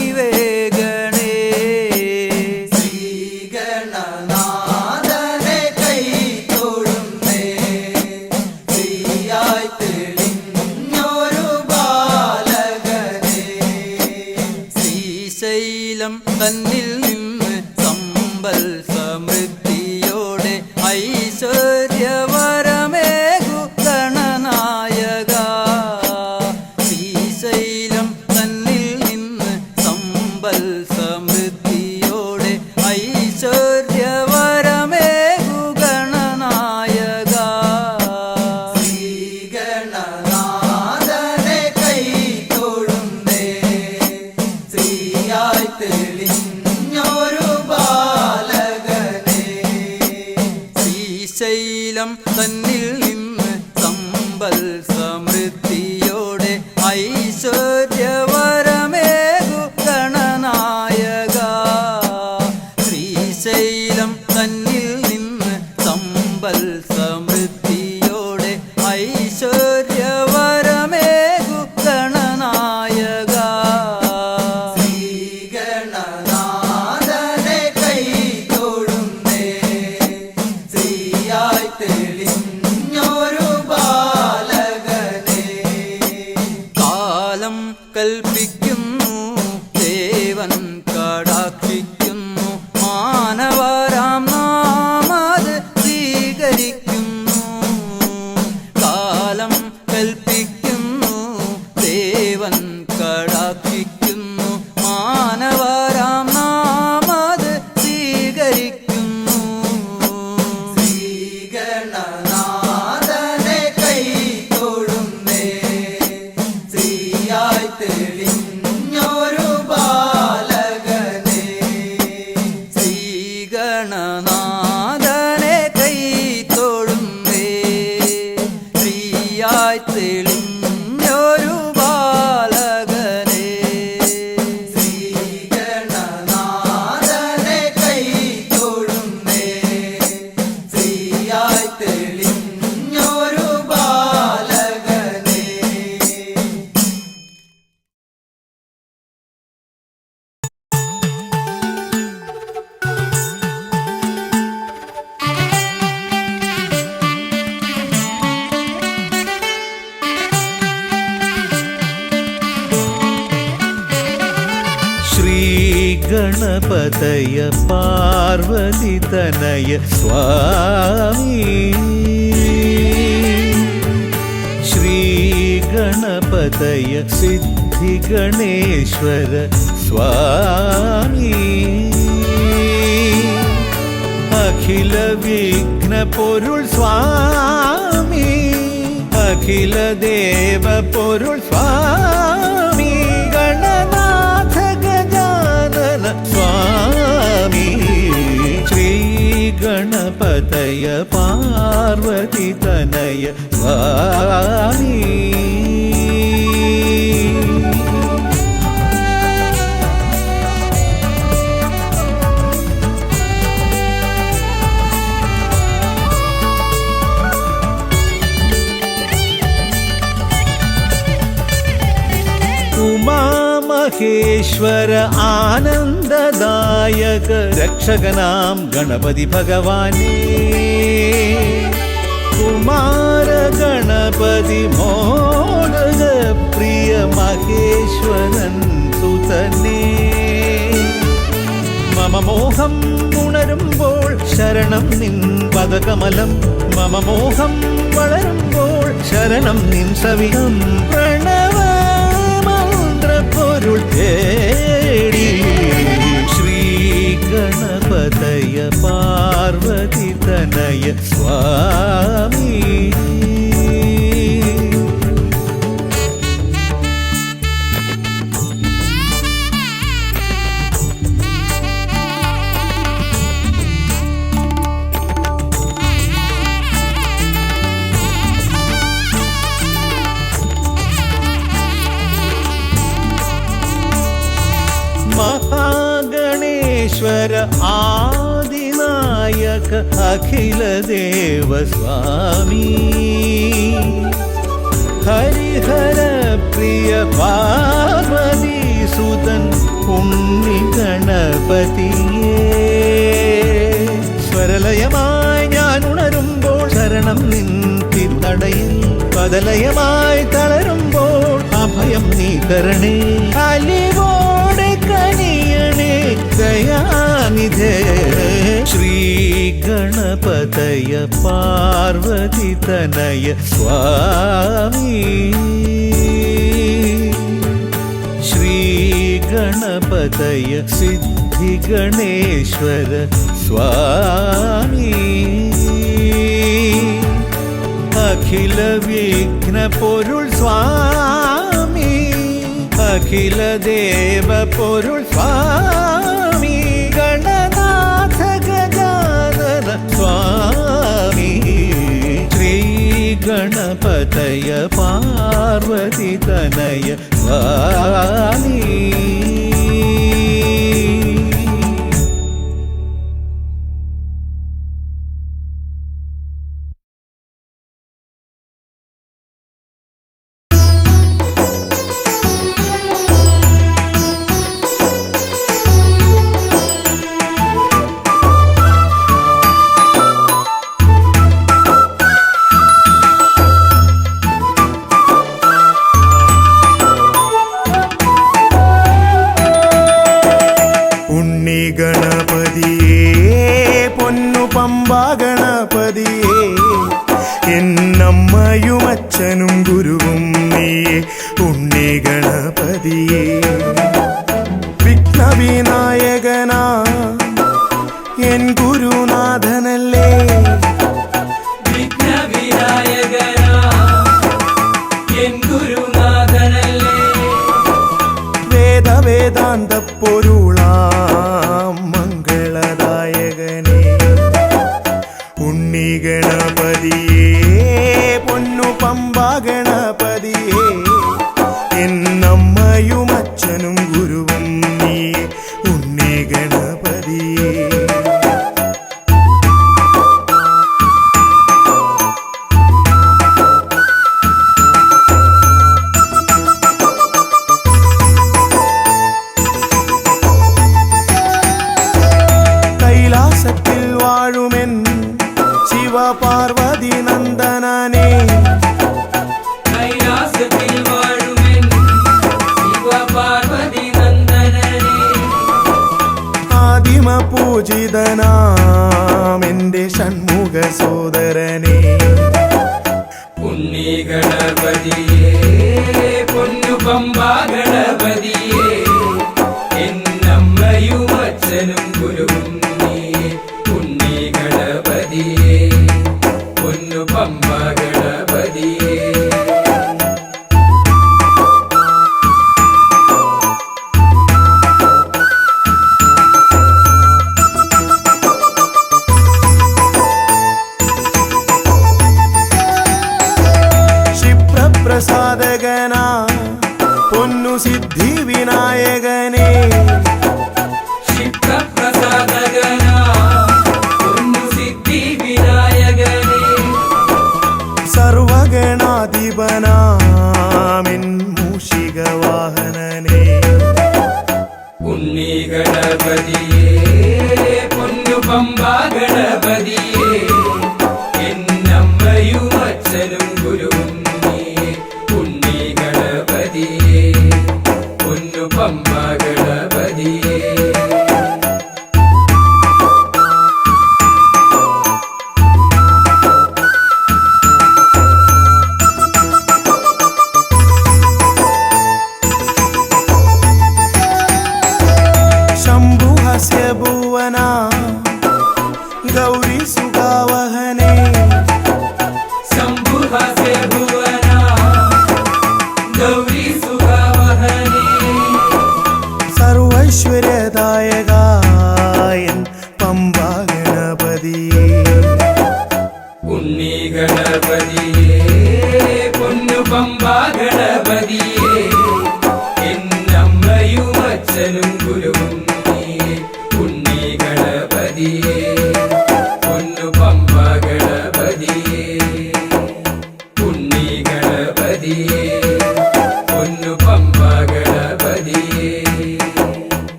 കനിവേഗണേ ശ്രീഗണനാഥനെ കൈ തൊഴുന്നേ ശ്രീയായി തെളിഞ്ഞൊരു ബാലകനെ ശ്രീശൈലം തന്നിൽ നിന്ന് സമ്പൽ സമൃദ്ധിയോടെ ഐശ്വര്യവരമേകു ഗണനായക ശ്രീശൈലം തന്നിൽ നിന്ന് സമ്പൽ സമൃദ്ധിയോടെ ഐശ്വര്യവരമേകു ഗണനായക ശ്രീഗണനാഥനെ കൈ തൊഴുന്നേ ശ്രീയായി തെളിഞ്ഞൊരു ബാലകനെ ശ്രീശൈലം തന്നിൽ നിന്ന് സമ്പൽ സമൃദ്ധിയോടെ ഐശ്വര്യവരമേകു ഗണനായക ശ്രീശൈലം തന്നിൽ നിന്ന് സമ്പൽ സമൃദ്ധിയോടെ ഐശ്വര്യവരമേകു ഗണനായക ശ്രീഗണനാഥനെ കൈ തൊഴുന്നേ ശ്രീയായി തെളിഞ്ഞൊരു ബാലകനെ കാലം കൽപ്പിക്കുന്നു ദേവൻ കടാക്ഷിക്കുന്നു മാനവരാം നാമത് സ്വീകരിക്കുന്നു കാലം കൽപ്പിക്കുന്നു ദേവൻ കടാക്ഷിക്കുന്നു മാനവരാം നാമത് സ്വീകരിക്കുന്നു ശ്രീഗണനാഥനെ കൈ തൊഴുന്നേ ശ്രീയായി തെളിഞ്ഞൊരു ബാലകനെ ശ്രീഗണനാഥനെ കൈ തൊഴുന്നേ ശ്രീയായി തെളിഞ്ഞൊരു ബാലകനെ ശ്രീഗണനാഥനെ കൈ തൊഴുന്നേ ശ്രീയായി തെളിഞ്ഞൊരു ബാലകനെ ശ്രീഗണപതയ പാർവതിതനയ സ്വാമി ശ്രീഗണപതയ സിദ്ധിഗണേശ്വര സ്വാമി അഖില വിഘ്ന പൊരുൾ സ്വാമി അഖില ദേവ പൊരുൾ സ്വാമി ഗണനാഥ ഗജാനന സ്വാമി ശ്രീ ഗണപതയ പാർവതിതനയ സ്വാമി ഉമാമഹേശ്വര ആനന്ദദായക രക്ഷകനാം ഗണപതി ഭഗവാനേ കുമാര ഗണപതി മോദക പ്രിയ മഹേശ്വരൻ സുതനേ മമ മോഹം ഉണരുമ്പോൾ ശരണം നിൻ പദകമലം മമ മോഹം വളരുമ്പോൾ ശരണം നിൻ സവിധം പ്രണവ മന്ത്രപ്പൊരുൾ തേടി ശ്രീ ഗണപതയ പാർവതിതനയ സ്വാമി महागणेश्वर आदिनायक अखिल देव स्वामी हरिहर प्रिय पार्वती സുതൻ ഉണ്ണി ഗണപതിയേ സ്വരലയമായി ഞാൻ ഉണരുമ്പോൾ ശരണം നിൻ തിരുനടയിൽ പദലയമായി തളരുമ്പോൾ അഭയം നീ തരണേ അലിവോടെ കനിയണേ ദയാനിധേ ശ്രീ ഗണപതയ പാർവതി തനയ സ്വാമി ശ്രീ ഗണപതയ സിദ്ധി ഗണേശ്വര സ്വാമി അഖില വിഘ്ന പൊരുൾ സ്വാമി അഖില ദേവ പൊരുൾ സ്വാമി ഗണനാഥ ഗജാനന സ്വാമി ശ്രീ ഗണപതയ പാർവതി തനയ സ്വാമി എന്നമ്മയും അച്ഛനും ഗുരുവും നീയേ ഉണ്ണി ഗണപതിയേ വിഘ്നവിനായകനാ എൻ ഗുരുനാഥനല്ലേ വിഘ്നവിനായകനാ എൻ ഗുരുനാഥനല്ലേ വേദാന്ത പൊരുളാം മംഗളദായകനേ ഉണ്ണി ഗണപതിയേ പൊന്നു പമ്പ ഗണപതിയേ എന്നമ്മയും അച്ഛനും ഗുരുവും നീ ഉണ്ണി ഗണപതിയേ കൈലാസത്തിൽ വാഴുമെൻ പാർവതി നന്ദനനേ കൈലാസത്തിൽ വാഴുമെൻ ശിവ പാർവതി നന്ദനനേ ആദിമ പൂജിതനാം എന്റെ ഷൺമുഖ സോദരനേ ഉണ്ണി ഗണപതിയേ പൊന്നു പമ്പ ഗണപതിയേ എന്നമ്മയും അച്ഛനും ഗുരുവും നീയേ ഉണ്ണി ഗണപതിയേ പൊന്നു പമ്പ ഗണപതിയേ ക്ഷിപ്രപ്രസാദകനാ പൊന്നു സിദ്ധി വിനായകനേ ക്ഷിപ്രപ്രസാദകനാ പൊന്നു സിദ്ധി വിനായകനേ സർവഗണാധിപനാമിൻ മൂഷിക വാഹനനേ ഉണ്ണി ഗണപതിയേ പൊന്നു പമ്പ ഗണപതിയേ എന്നമ്മയും അച്ഛനും ഗുരുവും നീയേ ഉണ്ണി ഗണപതിയേ പൊന്നു പമ്പ ഗണപതിയേ ശംഭുഹസ്യ ഭുവന ഗൗരി സുഖ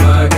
മകനേ